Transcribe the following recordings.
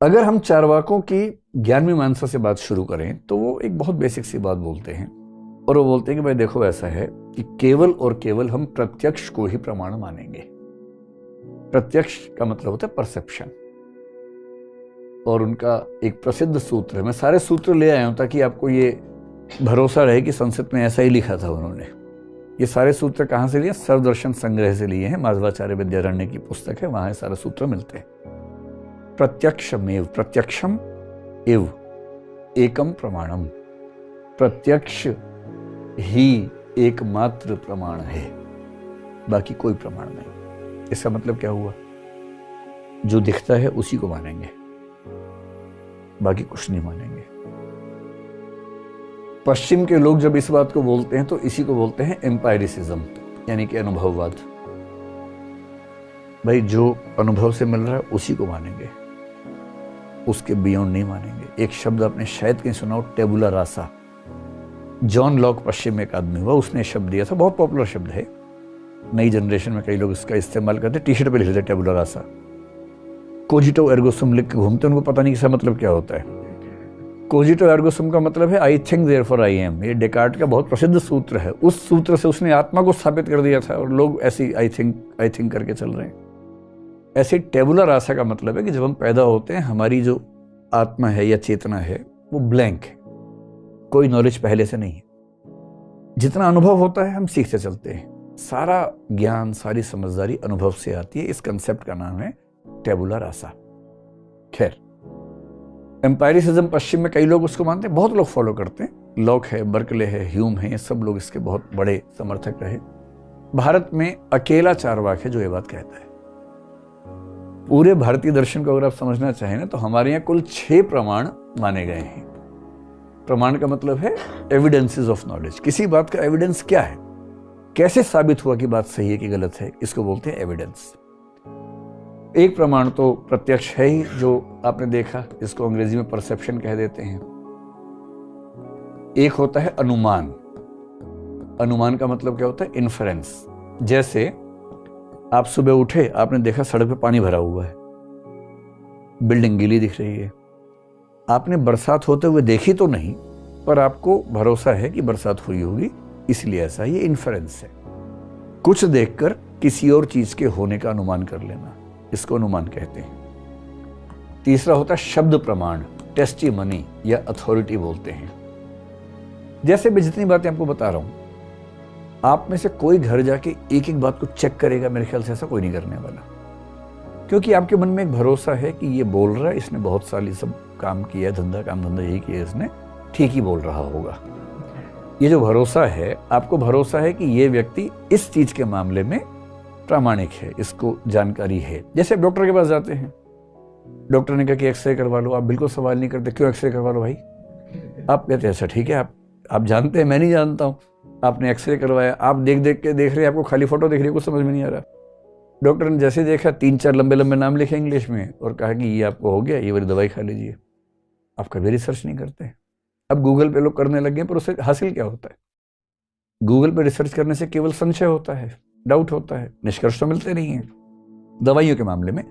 अगर हम चार्वाकों की 11वीं मीमांसा से बात शुरू करें तो वो एक बहुत बेसिक सी बात बोलते हैं, और वो बोलते हैं कि भाई देखो ऐसा है कि केवल और केवल हम प्रत्यक्ष को ही प्रमाण मानेंगे। प्रत्यक्ष का मतलब होता है परसेप्शन, और उनका एक प्रसिद्ध सूत्र है, मैं सारे सूत्र ले आया हूं ताकि आपको ये भरोसा रहे कि संस्कृत में ऐसा ही लिखा था उन्होंने। ये सारे सूत्र कहाँ से लिए? सर्वदर्शन संग्रह से लिए हैं, माधवाचार्य विद्यारण्य की पुस्तक है, वहां सारे सूत्र मिलते हैं। प्रत्यक्षमेव, प्रत्यक्षम एव एकम प्रमाणम, प्रत्यक्ष ही एकमात्र प्रमाण है, बाकी कोई प्रमाण नहीं। इसका मतलब क्या हुआ? जो दिखता है उसी को मानेंगे, बाकी कुछ नहीं मानेंगे। पश्चिम के लोग जब इस बात को बोलते हैं तो इसी को बोलते हैं एम्पायरिसिज्म, यानी कि अनुभववाद। भाई जो अनुभव से मिल रहा है उसी को मानेंगे, उसके बियॉन्ड नहीं मानेंगे। एक शब्द आपने शायद कहीं सुना हो, टेबुला रासा। जॉन लॉक पश्चिम में एक आदमी हुआ, उसने शब्द दिया था, बहुत पॉपुलर शब्द है, नई जनरेशन में कई लोग इसका इस्तेमाल करते, टी शर्ट पे लिख देते टेबुला रासा। कोजिटो एर्गो सुम लिख के घूमते, उनको पता नहीं इसका मतलब क्या होता है। कोजिटो एर्गो सुम का मतलब है I think therefore I am. ये डेकार्ट का बहुत प्रसिद्ध सूत्र है, उस सूत्र से उसने आत्मा को स्थापित कर दिया था, और लोग ऐसी आई थिंक करके चल रहे हैं। ऐसे टेबुला रासा का मतलब है कि जब हम पैदा होते हैं हमारी जो आत्मा है या चेतना है वो ब्लैंक है, कोई नॉलेज पहले से नहीं है। जितना अनुभव होता है हम सीखते चलते हैं, सारा ज्ञान सारी समझदारी अनुभव से आती है। इस कंसेप्ट का नाम है टेबुला रासा। खैर, एम्पायरिसिज्म पश्चिम में कई लोग उसको मानते हैं, बहुत लोग फॉलो करते हैं। लॉक है, बर्कले है, ह्यूम है, सब लोग इसके बहुत बड़े समर्थक रहे। भारत में अकेला चार्वाक है जो ये बात कहता है। पूरे भारतीय दर्शन को अगर आप समझना चाहें ना, तो हमारे यहाँ कुल 6 प्रमाण माने गए हैं। प्रमाण का मतलब है एविडेंसेस ऑफ नॉलेज। किसी बात का एविडेंस क्या है, कैसे साबित हुआ कि बात सही है कि गलत है, इसको बोलते हैं एविडेंस। एक प्रमाण तो प्रत्यक्ष है ही, जो आपने देखा, इसको अंग्रेजी में परसेप्शन कह देते हैं। एक होता है अनुमान। अनुमान का मतलब क्या होता है? इन्फरेंस। जैसे आप सुबह उठे, आपने देखा सड़क पे पानी भरा हुआ है, बिल्डिंग गीली दिख रही है। आपने बरसात होते हुए देखी तो नहीं, पर आपको भरोसा है कि बरसात हुई होगी, इसलिए ऐसा। ये इन्फरेंस है। कुछ देखकर किसी और चीज के होने का अनुमान कर लेना, इसको अनुमान कहते हैं। तीसरा होता है शब्द प्रमाण, टेस्टिमनी या अथॉरिटी बोलते हैं। जैसे मैं जितनी बातें आपको बता रहा हूं, आप में से कोई घर जाके एक एक बात को चेक करेगा, मेरे ख्याल से ऐसा कोई नहीं करने वाला, क्योंकि आपके मन में एक भरोसा है कि ये बोल रहा है, इसने बहुत साल ये सब काम किया, काम धंधा यही किया, इसने ठीक ही बोल रहा होगा। ये जो भरोसा है, आपको भरोसा है कि ये व्यक्ति इस चीज के मामले में प्रामाणिक है, इसको जानकारी है। जैसे आप डॉक्टर के पास जाते हैं, डॉक्टर ने कहा कि एक्सरे करवा लो, आप बिल्कुल सवाल नहीं करते, क्यों एक्सरे करवा लो भाई? आप कहते हैं अच्छा ठीक है, आप जानते हैं, मैं नहीं जानता हूं। आपने एक्सरे करवाया, आप देख के देख रहे हैं, आपको खाली फोटो दिख रही है, कुछ समझ में नहीं आ रहा। डॉक्टर ने जैसे देखा, 3-4 लंबे लंबे नाम लिखे इंग्लिश में और कहा कि ये आपको हो गया, ये वाली दवाई खा लीजिए। आप कभी रिसर्च नहीं करते। अब गूगल पे लोग करने लगे, पर उससे हासिल क्या होता है? गूगल पे रिसर्च करने से केवल संशय होता है, डाउट होता है, निष्कर्ष तो मिलते नहीं है दवाइयों के मामले में।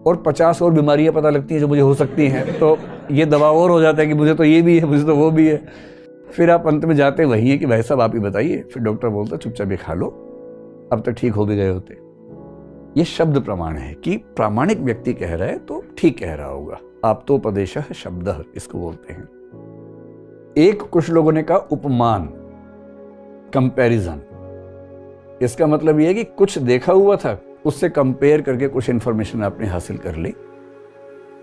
और 50 और बीमारियां पता लगती हैं जो मुझे हो सकती हैं, तो ये दवा और हो जाता है कि मुझे तो ये भी है, मुझे तो वो भी है। फिर आप अंत में जाते वही है कि भाई साहब आप ही बताइए। फिर डॉक्टर बोलता चुपचाप ये खा लो, अब तक ठीक हो भी गए होते। ये शब्द प्रमाण है कि प्रामाणिक व्यक्ति कह रहा है तो ठीक कह रहा होगा। आप तो उपदेशः शब्दः इसको बोलते हैं। एक कुछ लोगों ने कहा उपमान, कंपैरिजन। इसका मतलब यह है कि कुछ देखा हुआ था, उससे कंपेयर करके कुछ इंफॉर्मेशन आपने हासिल कर ली।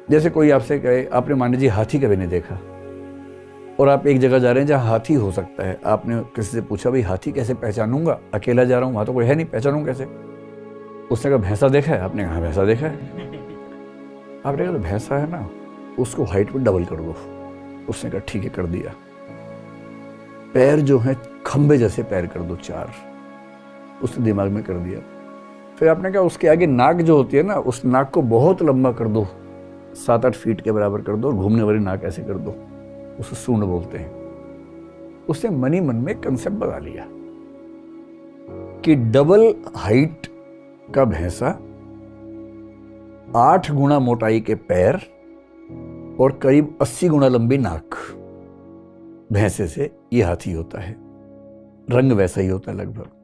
जैसे कोई आपसे कहे, आपने मान लीजिए हाथी कभी नहीं देखा, और आप एक जगह जा रहे हैं जहां हाथी हो सकता है। आपने किसी से पूछा भाई हाथी कैसे पहचानूंगा, अकेला जा रहा हूं, वहां तो कोई है नहीं, पहचानूं कैसे? उसने कहा भैंसा देखा है? आपने कहा भैंसा देखा है। आपने कहा भैंसा है ना, उसको हाइट में डबल कर दो। उसने कहा ठीक है, कर दिया। पैर जो है खंबे जैसे पैर कर दो, 4। उसने दिमाग में कर दिया। फिर आपने कहा उसके आगे नाक जो होती है ना, उस नाक को बहुत लंबा कर दो, 7-8 फीट के बराबर कर दो, और घूमने वाली नाक ऐसे कर दो, उसे सूंड बोलते हैं। उसने मनी मन में कंसेप्ट बना लिया कि डबल हाइट का भैंसा, 8 गुना मोटाई के पैर और करीब 80 गुना लंबी नाक। भैंसे से ये हाथी होता है, रंग वैसा ही होता है लगभग।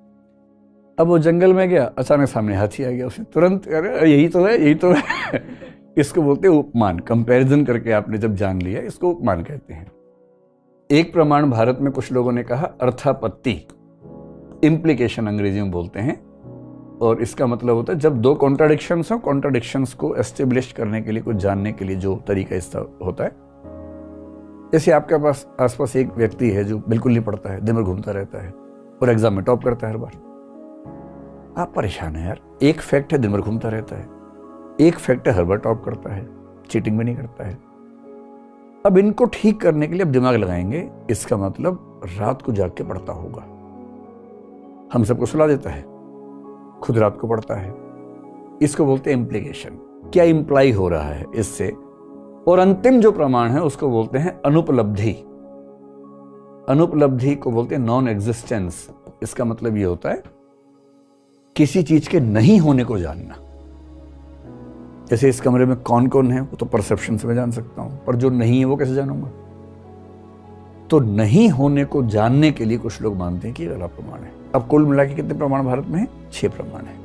अब वो जंगल में गया, अचानक सामने हाथी आ गया, उसे तुरंत अरे यही तो है, यही तो है। इसको बोलते हैं उपमान। कंपैरिजन करके आपने जब जान लिया, इसको उपमान कहते हैं। एक प्रमाण भारत में कुछ लोगों ने कहा अर्थापत्ति, इंप्लीकेशन अंग्रेजी में बोलते हैं, और इसका मतलब होता है जब दो कॉन्ट्राडिक्शंस हो, कॉन्ट्राडिक्शंस को एस्टेब्लिश करने के लिए, कुछ जानने के लिए जो तरीका इसका होता है। जैसे आपके पास आसपास एक व्यक्ति है जो बिल्कुल नहीं पढ़ता है, दिन भर घूमता रहता है और एग्जाम में टॉप करता है हर बार। आप परेशान है यार। एक फैक्ट है दिन भर घूमता रहता है, एक फैक्ट है हर बार टॉप करता है, चीटिंग भी नहीं करता है। अब इनको ठीक करने के लिए अब दिमाग लगाएंगे, इसका मतलब रात को जाग के पढ़ता होगा। हम सबको सुला देता है, खुद रात को पढ़ता है। इसको बोलते हैं इम्प्लीकेशन। क्या इंप्लाई हो रहा है इससे। और अंतिम जो प्रमाण है उसको बोलते हैं अनुपलब्धि। अनुपलब्धि को बोलते हैं नॉन एग्जिस्टेंस। इसका मतलब ये होता है किसी चीज के नहीं होने को जानना। जैसे इस कमरे में कौन कौन है वो तो परसेप्शन से मैं जान सकता हूं, पर जो नहीं है वो कैसे जानूंगा। तो नहीं होने को जानने के लिए कुछ लोग मानते हैं कि गलत प्रमाण है। अब कुल मिला के कितने प्रमाण भारत में है? 6 प्रमाण है।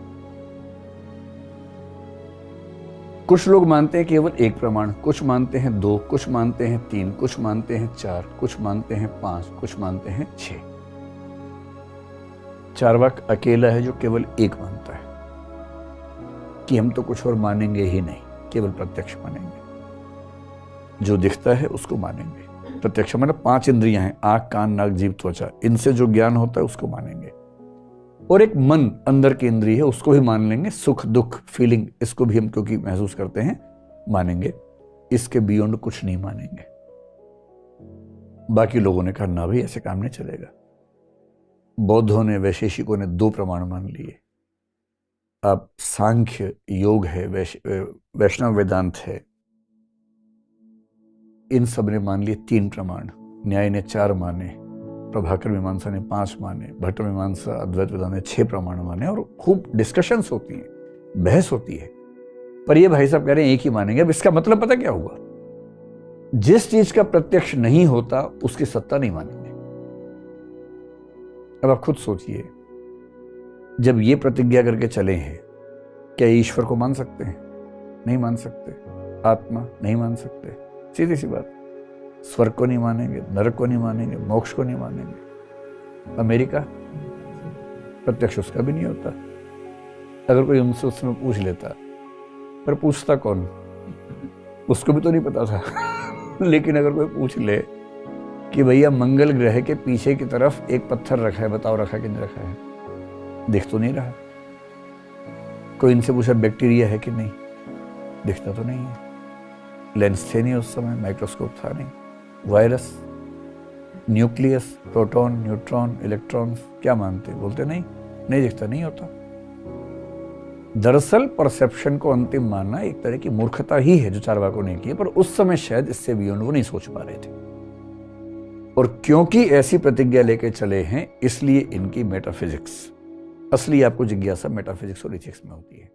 कुछ लोग मानते हैं केवल 1 प्रमाण, कुछ मानते हैं 2, कुछ मानते हैं 3, कुछ मानते हैं 4, कुछ मानते हैं 5, कुछ मानते हैं 6। चार्वाक अकेला है जो केवल 1 मानता है कि हम तो कुछ और मानेंगे ही नहीं, केवल प्रत्यक्ष मानेंगे। जो दिखता है उसको मानेंगे। प्रत्यक्ष मतलब 5 इंद्रियां हैं, आंख, कान, नाक, जीभ, त्वचा। इनसे जो ज्ञान होता है उसको मानेंगे। और एक मन अंदर की इंद्रिय है, उसको भी मान लेंगे। सुख दुख फीलिंग, इसको भी हम क्योंकि महसूस करते हैं मानेंगे। इसके बियॉन्ड कुछ नहीं मानेंगे। बाकी लोगों ने कहा ना भाई ऐसे काम नहीं चलेगा। बौद्धों ने, वैशेषिकों ने 2 प्रमाण मान लिए। अब सांख्य योग है, वैष्णव वेदांत है, इन सब ने मान लिए 3 प्रमाण। न्याय ने 4 माने, प्रभाकर मीमांसा ने 5 माने, भट्ट मीमांसा, अद्वैत वेदांत ने 6 प्रमाण माने। और खूब डिस्कशंस होती हैं, बहस होती है। पर ये भाई साहब कह रहे हैं 1 ही मानेंगे। अब इसका मतलब पता क्या हुआ? जिस चीज का प्रत्यक्ष नहीं होता उसकी सत्ता नहीं मानेंगे। अब आप खुद सोचिए, जब ये प्रतिज्ञा करके चले हैं, क्या ईश्वर को मान सकते हैं? नहीं मान सकते। आत्मा नहीं मान सकते। सीधी सी बात। स्वर्ग को नहीं मानेंगे, नरक को नहीं मानेंगे, मोक्ष को नहीं मानेंगे। अमेरिका प्रत्यक्ष उसका भी नहीं होता। अगर कोई उनसे उसमें पूछ लेता, पर पूछता कौन? उसको भी तो नहीं पता था। लेकिन अगर कोई पूछ ले कि भैया मंगल ग्रह के पीछे की तरफ एक पत्थर रखा है, बताओ रखा कि नहीं रखा है? दिख तो नहीं रहा। कोई इनसे पूछा बैक्टीरिया है कि नहीं, दिखता तो नहीं है। लेंस थे नहीं उस समय, माइक्रोस्कोप था नहीं। Virus, nucleus, proton, neutron, electrons, क्या मानते? बोलते नहीं, नहीं दिखता, नहीं होता। दरअसल परसेप्शन को अंतिम मानना एक तरह की मूर्खता ही है जो चार्वाकों ने की, पर उस समय शायद इससे बियॉन्ड वो नहीं सोच पा रहे थे। और क्योंकि ऐसी प्रतिज्ञा लेके चले हैं, इसलिए इनकी मेटाफिजिक्स, असली आपको जिज्ञासा मेटाफिजिक्स और इथिक्स में होती है।